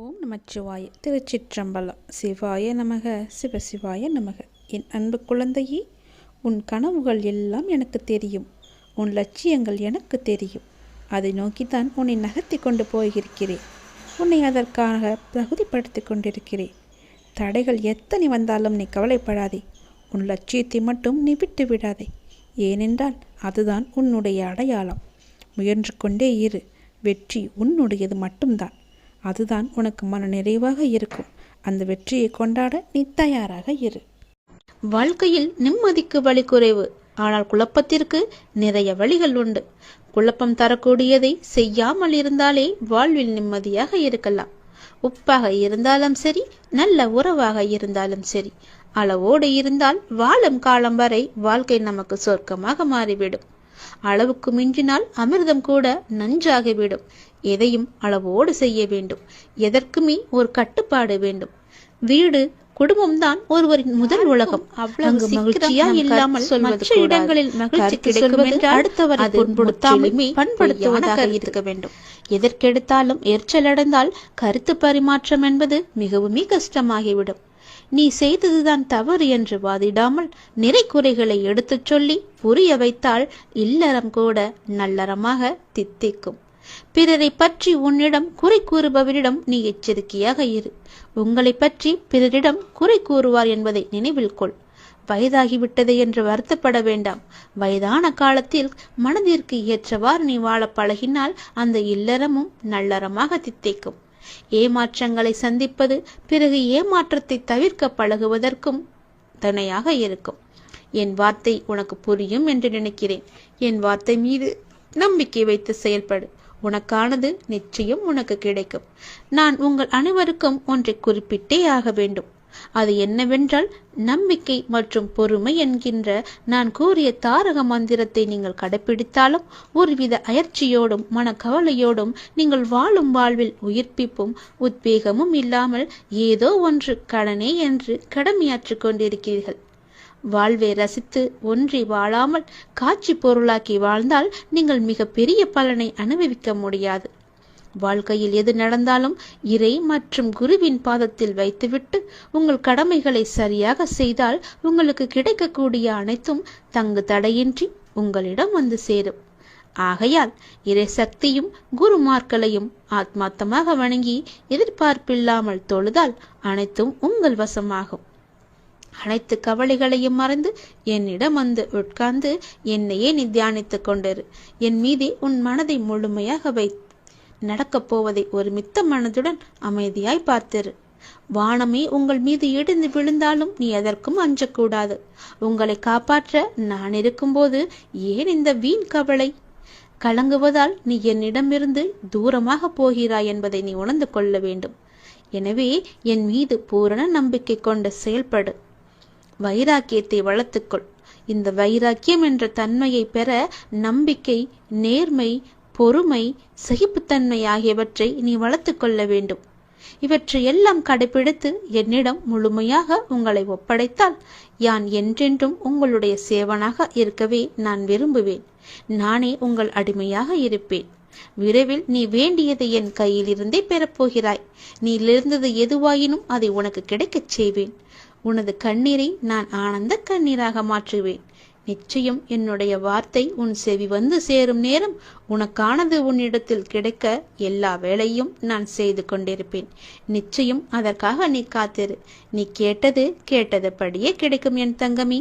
ஓம் நமச்சிவாய. திருச்சிற்றம்பலம். சிவாய நமக. சிவசிவாய நமக. என் அன்பு குழந்தையே, உன் கனவுகள் எல்லாம் எனக்கு தெரியும். உன் லட்சியங்கள் எனக்கு தெரியும். அதை நோக்கித்தான் உன்னை நகர்த்தி கொண்டு போயிருக்கிறேன். உன்னை அதற்காக தகுதிப்படுத்தி கொண்டிருக்கிறேன். தடைகள் எத்தனை வந்தாலும் நீ கவலைப்படாதே. உன் லட்சியத்தை மட்டும் நீ விட்டு விடாதே. ஏனென்றால் அதுதான் உன்னுடைய அடையாளம். முயன்று கொண்டே இரு. வெற்றி உன்னுடையது மட்டும்தான். அதுதான் உனக்கு மன நிறைவாக இருக்கும். அந்த வெற்றியை கொண்டாட நீ தயாராக இரு. வாழ்க்கையில் நிம்மதிக்கு வழி குறைவு, ஆனால் குழப்பத்திற்கு நிறைய வழிகள் உண்டு. குழப்பம் தரக்கூடியதை செய்யாமல் இருந்தாலே வாழ்வில் நிம்மதியாக இருக்கலாம். உப்பாக இருந்தாலும் சரி, நல்ல உறவாக இருந்தாலும் சரி, அளவோடு இருந்தால் வாழும் காலம் வரை வாழ்க்கை நமக்கு சொர்க்கமாக மாறிவிடும். அளவுக்கு மிஞ்சினால் அமிர்தம் கூட நஞ்சாகிவிடும். எதையும் அளவோடு செய்ய வேண்டும். எதற்குமே ஒரு கட்டுப்பாடு வேண்டும். வீடு, குடும்பம் தான் ஒருவரின் முதல் உலகம். அங்கு மகிழ்ச்சியா இல்லாமல் மற்ற இடங்களில் மகிழ்ச்சி கிடைக்கும் என்றால் அடுத்தவரை புண்படுத்தாமல் பண்படுத்துவதாக இருக்க வேண்டும். எதற்கெடுத்தாலும் எரிச்சல் அடைந்தால் கருத்து பரிமாற்றம் என்பது மிகவும் கஷ்டமாகிவிடும். நீ செய்ததுதான் தவறு என்று வாதிடாமல் நிறை குறைகளை எடுத்துச் சொல்லி புரிய வைத்தால் இல்லறம் கூட நல்லறமாக தித்திக்கும். பிறரை பற்றி உன்னிடம் குறை கூறுபவரிடம் நீ எச்சரிக்கையாக இரு. உங்களை பற்றி பிறரிடம் குறை கூறுவார் என்பதை நினைவில் கொள். வயதாகிவிட்டது என்று வருத்தப்பட வேண்டாம். வயதான காலத்தில் மனதிற்கு ஏற்றவாறு நீ வாழ பழகினால் அந்த இல்லறமும் நல்லறமாக தித்திக்கும். ஏமாற்றங்களை சந்திப்பது பிறகு ஏமாற்றத்தை தவிர்க்க பழகுவதற்கும் துணையாக இருக்கும். என் வார்த்தை உனக்கு புரியும் என்று நினைக்கிறேன். என் வார்த்தை மீது நம்பிக்கை வைத்து செயல்படு. உனக்கானது நிச்சயம் உனக்கு கிடைக்கும். நான் உங்கள் அனைவருக்கும் ஒன்றை குறிப்பிட்டே ஆக வேண்டும். அது என்னவென்றால், நம்பிக்கை மற்றும் பொறுமை என்கின்ற நான் கூறிய தாரக மந்திரத்தை நீங்கள் கடைபிடித்தாலும் ஒருவித அயற்சியோடும் மனக்கவலையோடும் நீங்கள் வாழும் வாழ்வில் உயிர்ப்பிப்பும் உத்வேகமும் இல்லாமல் ஏதோ ஒன்று கடனே என்று கடமையாற்றிக் கொண்டிருக்கிறீர்கள். வாழ்வை ரசித்து ஒன்றி வாழாமல் காட்சி பொருளாக்கி வாழ்ந்தால் நீங்கள் மிக பெரிய பலனை அனுபவிக்க முடியாது. வாழ்க்கையில் எது நடந்தாலும் இறை மற்றும் குருவின் பாதத்தில் வைத்துவிட்டு உங்கள் கடமைகளை சரியாக செய்தால் உங்களுக்கு கிடைக்கக்கூடிய அனைத்தும் தங்கு தடையின்றி உங்களிடம் வந்து சேரும். ஆகையால் இறை சக்தியும் குருமார்களையும் ஆத்மார்த்தமாக வணங்கி எதிர்பார்ப்பில்லாமல் தொழுதால் அனைத்தும் உங்கள் வசமாகும். அனைத்து கவலைகளையும் மறந்து என்னிடம் வந்து உட்கார்ந்து என்னையே நீ தியானித்துக் கொண்டிரு. என் மீதே உன் மனதை முழுமையாக வை. நடக்கப் போவதை ஒரு மித்த மனதுடன் அமைதியாய் பார்த்திரு. வானமே உங்கள் மீது இடிந்து விழுந்தாலும் நீ எதற்கும் அஞ்சக்கூடாது. உங்களை காப்பாற்ற நான் இருக்கும்போது ஏன் இந்த வீண் கவலை? கலங்குவதால் நீ என்னிடமிருந்து தூரமாக போகிறாய் என்பதை நீ உணர்ந்து கொள்ள வேண்டும். எனவே என் மீது பூரண நம்பிக்கை கொண்டு செயல்படு. வைராக்கியத்தை வளர்த்துக்கொள். இந்த வைராக்கியம் என்ற தன்மையை பெற நம்பிக்கை, நேர்மை, பொறுமை, சகிப்புத்தன்மை ஆகியவற்றை நீ வளர்த்து கொள்ள வேண்டும். இவற்றை எல்லாம் கடைபிடித்து என்னிடம் முழுமையாக உங்களை ஒப்படைத்தால் யான் என்றென்றும் உங்களுடைய சேவனாக இருக்கவே நான் விரும்புவேன். நானே உங்கள் அடிமையாக இருப்பேன். விரைவில் நீ வேண்டியதை என் கையிலிருந்தே பெறப்போகிறாய். நீ இருந்தது எதுவாயினும் அதை உனக்கு கிடைக்கச் செய்வேன். உனது கண்ணீரை நான் ஆனந்த கண்ணீராக மாற்றுவேன். நிச்சயம் என்னுடைய வார்த்தை உன் செவி வந்து சேரும் நேரம் உனக்கானது உன்னிடத்தில் கிடைக்க எல்லா வேளையும் நான் செய்து கொண்டிருப்பேன். நிச்சயம் அதற்காக நீ காத்திரு. நீ கேட்டதுபடியே கிடைக்கும் என் தங்கமி.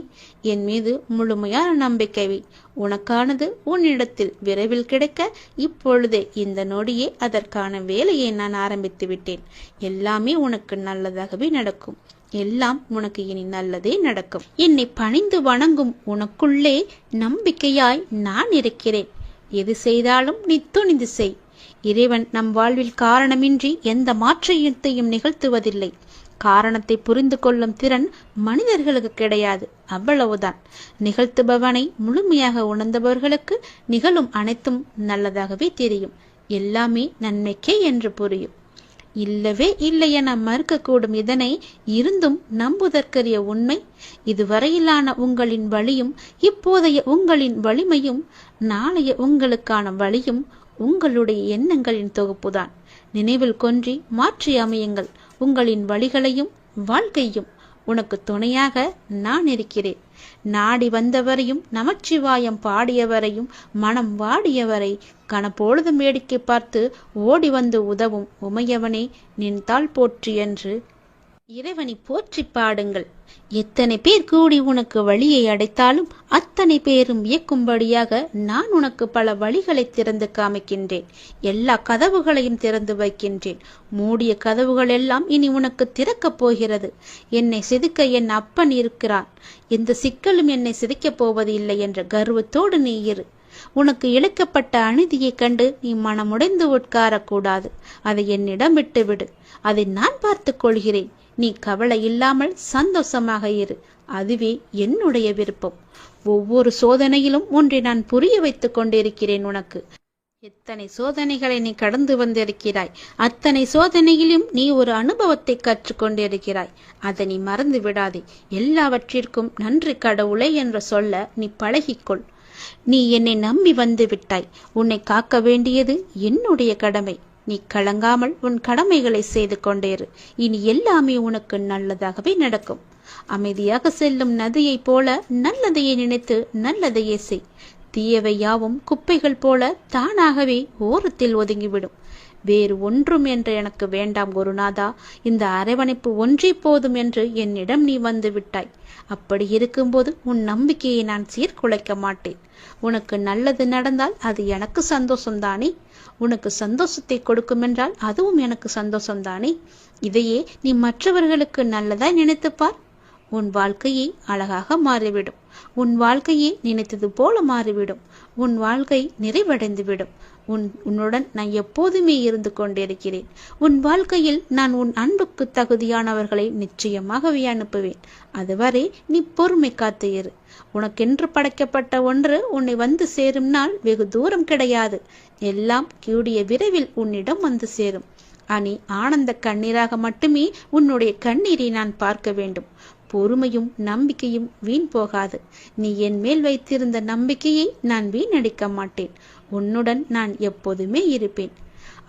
என் மீது முழுமையான நம்பிக்கை வை. உனக்கானது உன்னிடத்தில் விரைவில் கிடைக்க இப்பொழுதே இந்த நொடியே அதற்கான வேலையை நான் ஆரம்பித்து விட்டேன். எல்லாமே உனக்கு நல்லதாகவே நடக்கும். எல்லாம் உனக்கு இனி நல்லதே நடக்கும். என்னை பணிந்து வணங்கும் உனக்குள்ளே நம்பிக்கையாய் நான் இருக்கிறேன். எது செய்தாலும் நீ துணிந்து செய். இறைவன் நம் வாழ்வில் காரணமின்றி எந்த மாற்றத்தையும் நிகழ்த்துவதில்லை. காரணத்தை புரிந்து கொள்ளும் திறன் மனிதர்களுக்கு கிடையாது. அவ்வளவுதான். நிகழ்த்துபவனை முழுமையாக உணர்ந்தவர்களுக்கு நிகழும் அனைத்தும் நல்லதாகவே தெரியும். எல்லாமே நன்மைக்கே என்று புரியும். இல்லவே இல்லை என மறுக்கக்கூடும் இதனை இருந்தும் நம்புதற்கரிய உண்மை. இதுவரையிலான உங்களின் வழியும் இப்போதைய உங்களின் வலிமையும் நாளைய உங்களுக்கான வழியும் உங்களுடைய எண்ணங்களின் தொகுப்புதான். நினைவில் கொன்றி மாற்றி அமையுங்கள். உங்களின் வழிகளையும் வாழ்க்கையும் உனக்கு துணையாக நான் இருக்கிறேன். நாடி வந்தவரையும் நமச்சிவாயம் பாடியவரையும் மனம் வாடியவரை கனப்பொழுது வேடிக்கை பார்த்து ஓடி வந்து உதவும் உமையவனே நின் தாள் போற்றி என்று இறைவனை போற்றி பாடுங்கள். எத்தனை பேர் கூடி உனக்கு வழியை அடைத்தாலும் அத்தனை பேரும் இயக்கும்படியாக நான் உனக்கு பல வழிகளை திறந்து காமிக்கின்றேன். எல்லா கதவுகளையும் திறந்து வைக்கின்றேன். மூடிய கதவுகள் எல்லாம் இனி உனக்கு திறக்கப் போகிறது. என்னை சிதைக்க என் அப்பன் இருக்கிறான். எந்த சிக்கலும் என்னை சிதைக்கப் போவது இல்லை என்ற கர்வத்தோடு நீ இரு. உனக்கு இழைக்கப்பட்ட அநீதியைக் கண்டு நீ மனமுடைந்து உட்காரக்கூடாது. அதை என்னிடம் விட்டுவிடு. அதை நான் பார்த்துக் கொள்கிறேன். நீ கவலை இல்லாமல் சந்தோஷமாக இரு. அதுவே என்னுடைய விருப்பம். ஒவ்வொரு சோதனையிலும் ஒன்றை நான் புரிய வைத்துக் கொண்டிருக்கிறேன் உனக்கு. எத்தனை சோதனைகளை நீ கடந்து வந்திருக்கிறாய். அத்தனை சோதனையிலும் நீ ஒரு அனுபவத்தை கற்றுக்கொண்டிருக்கிறாய். அதை நீ மறந்து விடாதே. எல்லாவற்றிற்கும் நன்றி கடவுளே என்று சொல்ல நீ பழகிக்கொள். நீ என்னை நம்பி வந்து விட்டாய். உன்னை காக்க வேண்டியது என்னுடைய கடமை. நீ கலங்காமல் உன் கடமைகளை செய்து கொண்டேரு. இனி எல்லாமே உனக்கு நல்லதாகவே நடக்கும். அமைதியாக செல்லும் நதியைப் போல நல்லதையே நினைத்து நல்லதையே செய். தீயவை யாவும் குப்பைகள் போல தானாகவே ஓரத்தில் ஒதுங்கிவிடும். வேறு ஒன்றும் என்று எனக்கு வேண்டாம் குருநாதா. இந்த அரவணைப்பு ஒன்றே போதும் என்று என்னிடம் நீ வந்து விட்டாய். அப்படி இருக்கும்போது உன் நம்பிக்கையை நான் சீர்குலைக்க மாட்டேன். உனக்கு நல்லது நடந்தால் அது எனக்கு சந்தோஷம்தானே. உனக்கு சந்தோஷத்தை கொடுக்கும் என்றால் அதுவும் எனக்கு சந்தோஷம்தானே. இதையே நீ மற்றவர்களுக்கு நல்லதாய் நினைத்துப்பார். உன் வாழ்க்கையே அழகாக மாறிவிடும். உன் வாழ்க்கையே நினைத்தது போல மாறிவிடும். உன் வாழ்க்கை நிறைவடைந்துவிடும். உன்னுடன் நான் எப்போதுமே இருந்து கொண்டிருக்கிறேன். உன் வாழ்க்கையில் நான் உன் அன்புக்கு தகுதியானவர்களை நிச்சயமாகவே அனுப்புவேன். அதுவரை நீ பொறுமை காத்து இரு. உனக்கென்று படைக்கப்பட்ட ஒன்று உன்னை வந்து சேரும் நாள் வெகு தூரம் கிடையாது. எல்லாம் கூடிய விரைவில் உன்னிடம் வந்து சேரும். நீ ஆனந்த கண்ணீராக மட்டுமே உன்னுடைய கண்ணீரை நான் பார்க்க வேண்டும். பொறுமையும் நம்பிக்கையும் வீண் போகாது. நீ என் மேல் வைத்திருந்த நம்பிக்கையை நான் வீணடிக்க மாட்டேன். உன்னுடன் நான் எப்போதுமே இருப்பேன்.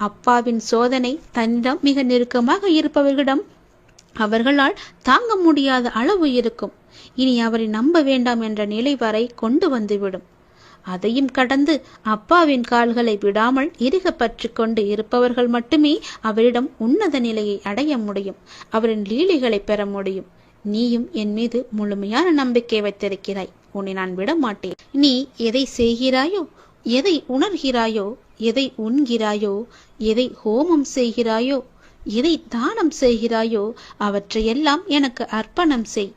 அப்பாவின் சோதனை தன்னிடம் மிக நெருக்கமாக இருப்பவர்களிடம் அவர்களால் தாங்க முடியாத அளவு இருக்கும். இனி அவரை நம்ப வேண்டாம் என்ற நிலை வரை கொண்டு வந்துவிடும். அதையும் கடந்து அப்பாவின் கால்களை விடாமல் இறுக பற்றி கொண்டு இருப்பவர்கள் மட்டுமே அவரிடம் உன்னத நிலையை அடைய முடியும். அவரின் லீலைகளை பெற முடியும். நீயும் என் மீது முழுமையான நம்பிக்கை வைத்திருக்கிறாய். உன்னை நான் விட மாட்டேன். நீ எதை செய்கிறாயோ, எதை உணர்கிறாயோ, எதை உண்கிறாயோ, எதை ஹோமம் செய்கிறாயோ, எதை தானம் செய்கிறாயோ அவற்றையெல்லாம் எனக்கு அர்ப்பணம் செய்.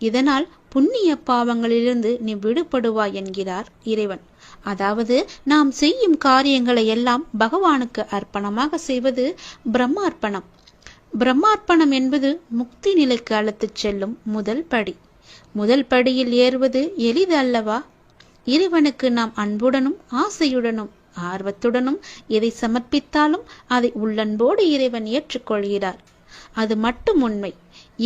இதனால் புண்ணிய பாவங்களிலிருந்து நீ விடுபடுவாய் என்கிறார் இறைவன். அதாவது நாம் செய்யும் காரியங்களை எல்லாம் பகவானுக்கு அர்ப்பணமாக செய்வது பிரம்மார்ப்பணம். பிரம்மார்ப்பணம் என்பது முக்தி நிலைக்கு அழைத்துச் செல்லும் முதல் படி. முதல் படியில் ஏறுவது எளிது அல்லவா? இறைவனுக்கு நாம் அன்புடனும் ஆசையுடனும் ஆர்வத்துடனும் எதை சமர்ப்பித்தாலும் அதை உள்ளன்போடு இறைவன் ஏற்றுக்கொள்கிறார். அது மட்டும் உண்மை.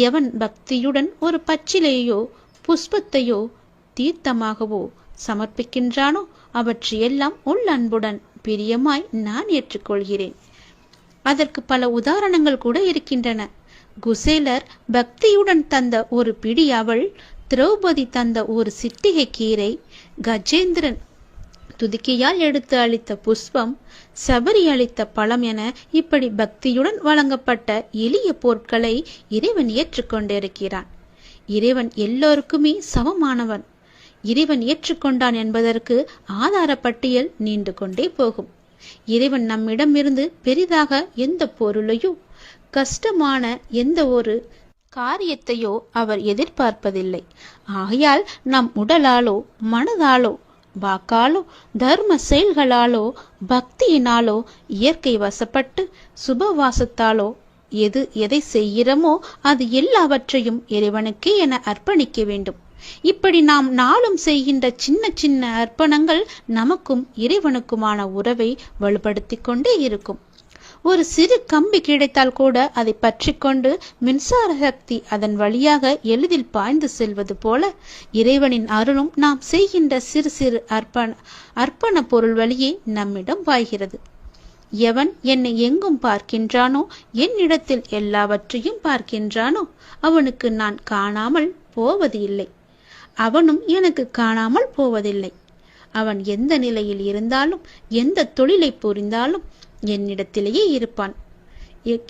எவன் பக்தியுடன் ஒரு பச்சிலையோ புஷ்பத்தையோ தீர்த்தமாகவோ சமர்ப்பிக்கின்றானோ அவற்றையெல்லாம் உள்ளன்புடன் பிரியமாய் நான் ஏற்றுக்கொள்கிறேன். அதற்கு பல உதாரணங்கள் கூட இருக்கின்றன. குசேலர் பக்தியுடன் தந்த ஒரு பிடி அவள், திரௌபதி தந்த ஒரு சிட்டிகை கீரை, கஜேந்திரன் துதிக்கையால் எடுத்து அளித்த புஷ்பம், சபரி அளித்த பழம் என இப்படி பக்தியுடன் வழங்கப்பட்ட எளிய பொருட்களை இறைவன் ஏற்றுக்கொண்டிருக்கிறான். இறைவன் எல்லோருக்குமே சமமானவன். இறைவன் ஏற்றுக்கொண்டான் என்பதற்கு ஆதார பட்டியல் நீண்டு கொண்டே போகும். இறைவன் நம்மிடமிருந்து பெரிதாக எந்த பொருளையோ கஷ்டமான எந்த ஒரு காரியத்தையோ அவர் எதிர்பார்ப்பதில்லை. ஆகையால் நம் உடலாலோ மனதாலோ வாக்காலோ தர்ம செயல்களாலோ பக்தியினாலோ இயற்கை வசப்பட்டு சுபவாசத்தாலோ எதை செய்கிறோமோ அது எல்லாவற்றையும் இறைவனுக்கே என அர்ப்பணிக்க வேண்டும். இப்படி நாம் நாளும் செய்கின்ற சின்ன சின்ன அர்ப்பணங்கள் நமக்கும் இறைவனுக்குமான உறவை வலுப்படுத்தி கொண்டே இருக்கும். ஒரு சிறு கம்பி கிடைத்தால் கூட அதை பற்றி கொண்டு மின்சார சக்தி அதன் வழியாக எளிதில் பாய்ந்து செல்வது போல இறைவனின் அருளும் நாம் செய்கின்ற சிறு சிறு அர்ப்பண பொருள் வழியே நம்மிடம் பாய்கிறது. எவன் என்னை எங்கும் பார்க்கின்றானோ, என்னிடத்தில் எல்லாவற்றையும் பார்க்கின்றானோ, அவனுக்கு நான் காணாமல் போவது இல்லை, அவனும் எனக்கு காணாமல் போவதில்லை. அவன் எந்த நிலையில் இருந்தாலும், எந்த தொழிலை புரிந்தாலும் என்னிடத்திலேயே இருப்பான்.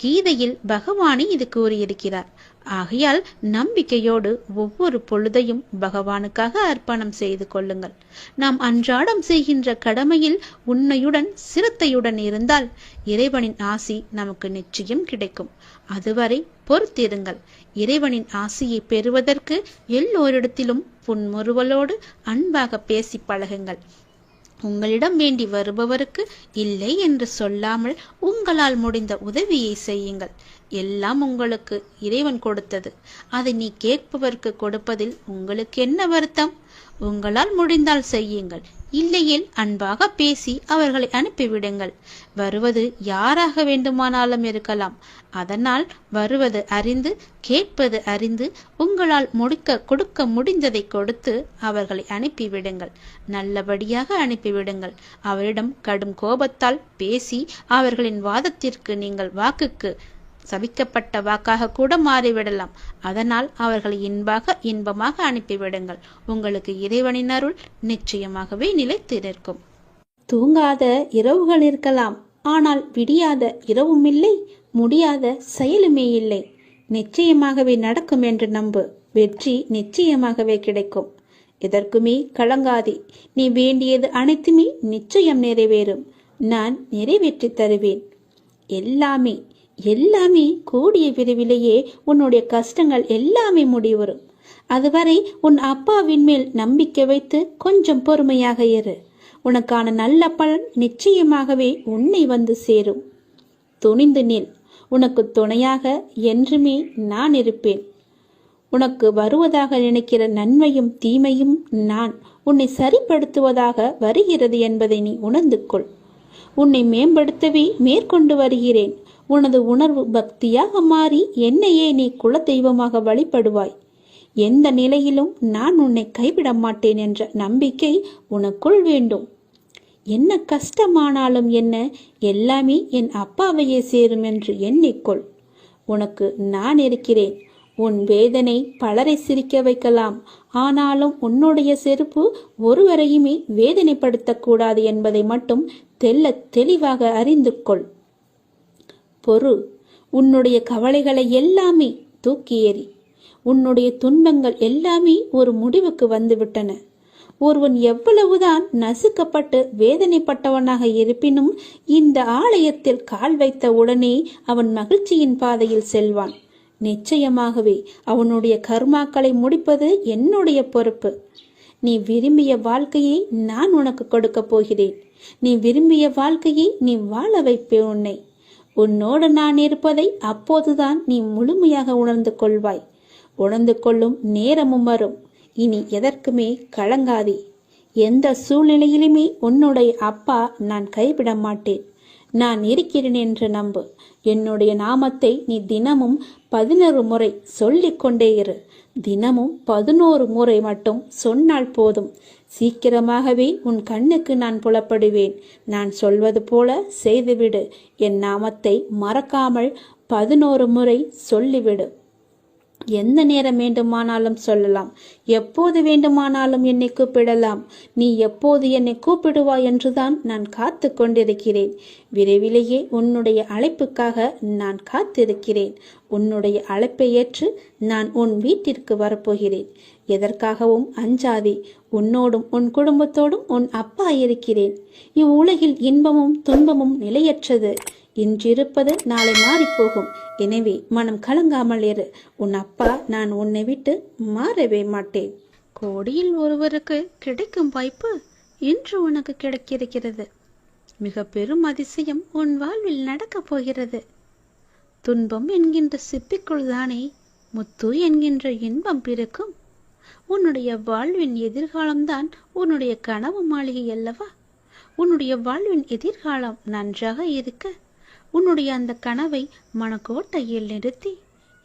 கீதையில் பகவானே இது கூறியிருக்கிறார். ஆகையால் நம்பிக்கையோடு ஒவ்வொரு பொழுதையும் பகவானுக்காக அர்ப்பணம் செய்து கொள்ளுங்கள். நாம் அன்றாடம் செய்கின்ற கடமையில் உண்மையுடன் சிரத்தையுடன் இருந்தால் இறைவனின் ஆசி நமக்கு நிச்சயம் கிடைக்கும். அதுவரை பொறுத்திருங்கள். இறைவனின் ஆசியை பெறுவதற்கு எல்லோரிடத்திலும் புன்முறுவலோடு அன்பாக பேசி பழகுங்கள். உங்களிடம் வேண்டி வருபவருக்கு இல்லை என்று சொல்லாமல் உங்களால் முடிந்த உதவியை செய்யுங்கள். எல்லாம் உங்களுக்கு இறைவன் கொடுத்தது. அதை நீ கேட்பவருக்கு கொடுப்பதில் உங்களுக்கு என்ன வருத்தம்? உங்களால் முடிந்தால் செய்யுங்கள். இல்லையில் அன்பாக பேசி அவர்களை அனுப்பிவிடுங்கள். வருவது யாராக வேண்டுமானாலும் இருக்கலாம். அதனால் வருவது அறிந்து, கேட்பது அறிந்து, உங்களால் கொடுக்க முடிந்ததை கொடுத்து அவர்களை அனுப்பிவிடுங்கள். நல்லபடியாக அனுப்பிவிடுங்கள். அவரிடம் கடும் கோபத்தால் பேசி அவர்களின் வாதத்திற்கு நீங்கள் வாக்குக்கு சபிக்கப்பட்ட வாக்காக கூட மாறிவிடலாம். அதனால் அவர்களை இன்பமாக அனுப்பிவிடுங்கள். உங்களுக்கு இறைவனின் அருள் நிச்சயமாகவே நிலைத்து நிற்கும். தூங்காத இரவுகள் இருக்கலாம், ஆனால் விடியாத இரவும் இல்லை, முடியாத செயலுமே இல்லை. நிச்சயமாகவே நடக்கும் என்று நம்பு. வெற்றி நிச்சயமாகவே கிடைக்கும். எதற்குமே கலங்காதே. நீ வேண்டியது அனைத்துமே நிச்சயம் நிறைவேறும். நான் நிறைவேற்றி தருவேன். எல்லாமே கூடிய விரைவிலேயே உன்னுடைய கஷ்டங்கள் எல்லாமே முடிவரும். அதுவரை உன் அப்பாவின் மேல் நம்பிக்கை வைத்து கொஞ்சம் பொறுமையாக இரு. உனக்கான நல்ல பலன் நிச்சயமாகவே உன்னை வந்து சேரும். துணிந்து நில். உனக்கு துணையாக என்றுமே நான் இருப்பேன். உனக்கு வருவதாக நினைக்கிற நன்மையும் தீமையும் நான் உன்னை சரிப்படுத்துவதாக வருகிறது என்பதை நீ உணர்ந்து கொள். உன்னை மேம்படுத்தவே மேற்கொண்டு வருகிறேன். உனது உணர்வு பக்தியாக மாறி என்னையே நீ குல தெய்வமாக வழிபடுவாய். எந்த நிலையிலும் நான் உன்னை கைவிட மாட்டேன் என்ற நம்பிக்கை உனக்குள் வேண்டும். என்ன கஷ்டமானாலும் என்ன, எல்லாமே என் அப்பாவையே சேரும் என்று எண்ணிக்கொள். உனக்கு நான் இருக்கிறேன். உன் வேதனை பலரை சிரிக்க வைக்கலாம். ஆனாலும் உன்னுடைய செருப்பு ஒருவரையுமே வேதனைப்படுத்தக்கூடாது என்பதை மட்டும் தெளிவாக அறிந்து கொள். பொறு. உன்னுடைய கவலைகளை எல்லாமே தூக்கி எறி. உன்னுடைய துன்பங்கள் எல்லாமே ஒரு முடிவுக்கு வந்துவிட்டன. ஒருவன் எவ்வளவுதான் நசுக்கப்பட்டு வேதனைப்பட்டவனாக இருப்பினும் இந்த ஆலயத்தில் கால் வைத்த உடனே அவன் மகிழ்ச்சியின் பாதையில் செல்வான். நிச்சயமாகவே அவனுடைய கர்மாக்களை முடிப்பது என்னுடைய பொறுப்பு. நீ விரும்பிய வாழ்க்கையை நான் உனக்கு கொடுக்க போகிறேன். நீ விரும்பிய வாழ்க்கையை நீ வாழ வைப்பேன். உன்னோடு நான் இருப்பதை அப்போதுதான் நீ முழுமையாக உணர்ந்து கொள்வாய். உணர்ந்து கொள்ளும் நேரமும் வரும். இனி எதற்குமே கலங்காதே. எந்த சூழ்நிலையிலுமே உன்னுடைய அப்பா நான் கைவிட மாட்டேன். நான் இருக்கிறேன் என்று நம்பு. என்னுடைய நாமத்தை நீ தினமும் 11 முறை சொல்லிக்கொண்டே இரு. தினமும் 11 முறை மட்டும் சொன்னால் போதும். சீக்கிரமாகவே உன் கண்ணுக்கு நான் புலப்படுவேன். நான் சொல்வது போல செய்துவிடு. என் நாமத்தை மறக்காமல் 11 முறை சொல்லிவிடு. எந்த நேரம் வேண்டுமானாலும் சொல்லலாம். எப்போது வேண்டுமானாலும் என்னை கூப்பிடலாம். நீ எப்போது என்னை கூப்பிடுவாய் என்றுதான் நான் காத்து கொண்டிருக்கிறேன். விரைவிலேயே உன்னுடைய அழைப்புக்காக நான் காத்திருக்கிறேன். உன்னுடைய அழைப்பை ஏற்று நான் உன் வீட்டிற்கு வரப்போகிறேன். எதற்காகவும் அஞ்சாதே. உன்னோடும் உன் குடும்பத்தோடும் உன் அப்பா இருக்கிறேன். இவ்வுலகில் இன்பமும் துன்பமும் நிலையற்றது. இன்றிருப்பது நாளை மாறிப்போகும். எனவே மனம் கலங்காமல் இரு. உன் அப்பா நான் உன்னை விட்டு மாறவே மாட்டேன். கோடியில் ஒருவருக்கு கிடைக்கும் வாய்ப்பு இன்று உனக்கு கிடைக்கிறது. மிக பெரும் அதிசயம் உன் வாழ்வில் நடக்கப் போகிறது. துன்பம் என்கின்ற சிப்பிக்குள் தானே முத்து என்கின்ற இன்பம் பிறக்கும். உன்னுடைய வாழ்வின் எதிர்காலம்தான் உன்னுடைய கனவு மாளிகை அல்லவா? உன்னுடைய வாழ்வின் எதிர்காலம் நன்றாக இருக்க உன்னுடைய அந்த கனவை மனக்கோட்டையில் நிறுத்தி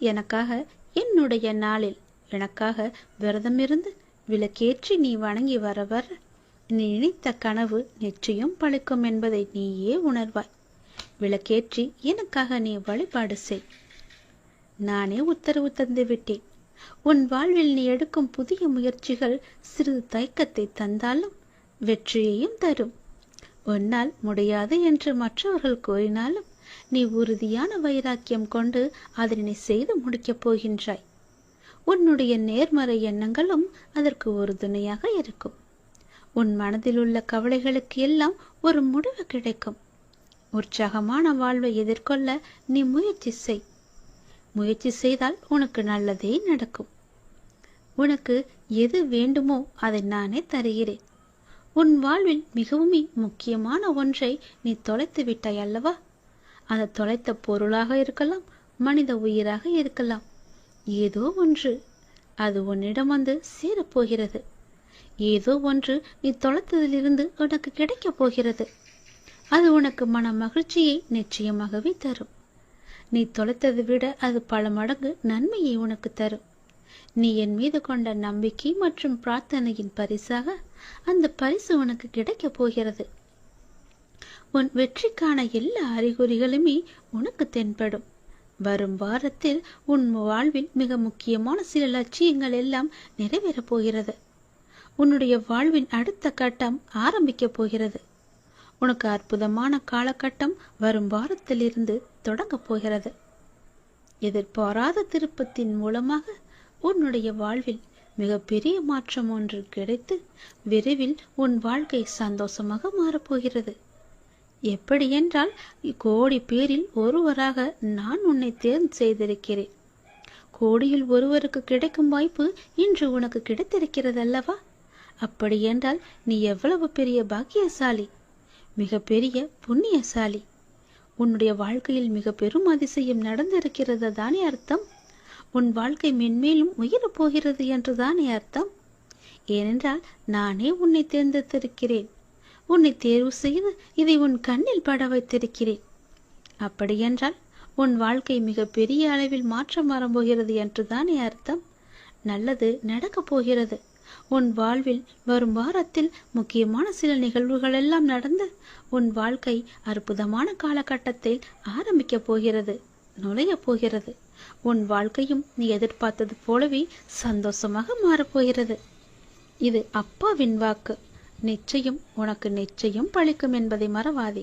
எனக்காக என்னுடைய நாளில் எனக்காக விரதமிருந்து விளக்கேற்றி நீ வணங்கி வர நீ நினைத்த கனவு நிச்சயம் பழிக்கும் என்பதை நீயே உணர்வாய். விளக்கேற்றி எனக்காக நீ வழிபாடு செய். நானே உத்தரவு தந்து விட்டேன். உன் வாழ்வில் நீ எடுக்கும் புதிய முயற்சிகள் சிறிது தயக்கத்தை தந்தாலும் வெற்றியையும் தரும். உன்னால் முடியாது என்று மற்றவர்கள் கூறினாலும் நீ உறுதியான வைராக்கியம் கொண்டு அதனை நீ செய்து முடிக்கப் போகின்றாய். உன்னுடைய நேர்மறை எண்ணங்களும் அதற்கு ஒரு துணையாக இருக்கும். உன் மனதில் உள்ள கவலைகளுக்கு எல்லாம் ஒரு முடிவு கிடைக்கும். உற்சாகமான வாழ்வை எதிர்கொள்ள நீ முயற்சி செய். முயற்சி செய்தால் உனக்கு நல்லதே நடக்கும். உனக்கு எது வேண்டுமோ அதை நானே தருகிறேன். உன் வாழ்வில் மிகவும் முக்கியமான ஒன்றை நீ தொலைத்து விட்டாய் அல்லவா? அந்த தொலைத்த பொருளாக இருக்கலாம், மனித உயிராக இருக்கலாம். ஏதோ ஒன்று அது உன்னிடம் வந்து சேரப்போகிறது. ஏதோ ஒன்று நீ தொலைத்ததிலிருந்து உனக்கு கிடைக்கப் போகிறது. அது உனக்கு மன மகிழ்ச்சியை நிச்சயமாகவே தரும். நீ தொலைத்ததை விட அது பல மடங்கு நன்மையை உனக்கு தரும். நீ என் மீது கொண்ட நம்பிக்கை மற்றும் பிரார்த்தனையின் பரிசாக அந்த பரிசு உனக்கு கிடைக்கப் போகிறது. உன் வெற்றிக்கான எல்லா அறிகுறிகளுமே உனக்கு தென்படும். வரும் வாரத்தில் உன் வாழ்வில் மிக முக்கியமான சில லட்சியங்கள் எல்லாம் நிறைவேறப் போகிறது. உன்னுடைய வாழ்வின் அடுத்த கட்டம் ஆரம்பிக்கப் போகிறது. உனக்கு அற்புதமான காலகட்டம் வரும் வாரத்திலிருந்து தொடங்கப் போகிறது. எதிர்பாராத திருப்பத்தின் மூலமாக உன்னுடைய வாழ்வில் மிகப்பெரிய மாற்றம் ஒன்று கிடைத்து விரைவில் உன் வாழ்க்கை சந்தோஷமாக மாறப்போகிறது. எப்படி என்றால் கோடி பேரில் ஒருவராக நான் உன்னை தேர்வு செய்திருக்கிறேன். கோடியில் ஒருவருக்கு கிடைக்கும் வாய்ப்பு இன்று உனக்கு கிடைத்திருக்கிறது அல்லவா? அப்படி என்றால் நீ எவ்வளவு பெரிய பாக்கியசாலி, மிக பெரிய புண்ணியசாலி. உன்னுடைய வாழ்க்கையில் மிக பெரும் அதிசயம் நடந்திருக்கிறது தானே அர்த்தம். உன் வாழ்க்கை மென்மேலும் உயரப் போகிறது என்று தானே அர்த்தம். ஏனென்றால் நானே உன்னை தேர்ந்தெடுத்திருக்கிறேன். உன்னை தேர்வு செய்து இதை உன் கண்ணில் பட வைத்திருக்கிறேன். அப்படியென்றால் உன் வாழ்க்கை மிக பெரிய அளவில் மாற்றம் வரப்போகிறது என்று தானே அர்த்தம். நல்லது நடக்கப் போகிறது. உன் வாழ்வில் வரும் வாரத்தில் முக்கியமான சில நிகழ்வுகள் எல்லாம் நடந்து உன் வாழ்க்கை அற்புதமான காலகட்டத்தில் ஆரம்பிக்கப் போகிறது, நுழையப் போகிறது. உன் வாழ்க்கையும் நீ எதிர்பார்த்தது போலவே சந்தோஷமாக மாறப்போகிறது. இது அப்பாவின் வாக்கு. நிச்சயம் உனக்கு நிச்சயம் பலிக்கும் என்பதை மறவாதே.